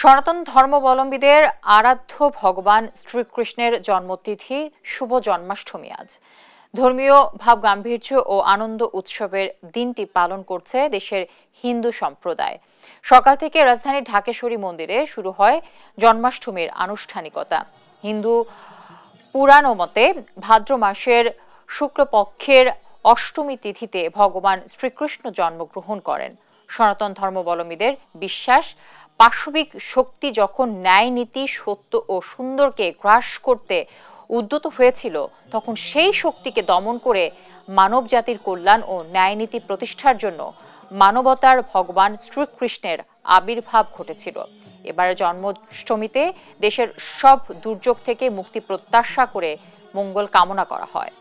সনাতন ধর্মাবলম্বীদের আরাধ্য ভগবান শ্রীকৃষ্ণের জন্মতিথি শুভ জন্মাষ্টমী আজ। ধর্মীয় ভাবগাম্ভীর্য ও আনন্দ উৎসবের দিনটি পালন করছে দেশের হিন্দু সম্প্রদায়। সকাল থেকে রাজধানীর ঢাকেশ্বরী মন্দিরে শুরু হয় জন্মাষ্টমীর আনুষ্ঠানিকতা। হিন্দু পুরাণ মতে ভাদ্র মাসের শুক্লপক্ষের অষ্টমী তিথিতে ভগবান শ্রীকৃষ্ণ জন্মগ্রহণ করেন। সনাতন ধর্মাবলম্বীদের বিশ্বাস, পাশবিক শক্তি যখন ন্যায় নীতি, সত্য ও সুন্দরকে গ্রাস করতে উদ্যত হয়েছিল, তখন সেই শক্তিকে দমন করে মানব জাতির কল্যাণ ও ন্যায় নীতি প্রতিষ্ঠার জন্য মানবতার ভগবান শ্রীকৃষ্ণের আবির্ভাব ঘটেছিল। এবারে জন্মাষ্টমীতে দেশের সব দুর্যোগ থেকে মুক্তি প্রত্যাশা করে মঙ্গল কামনা করা হয়।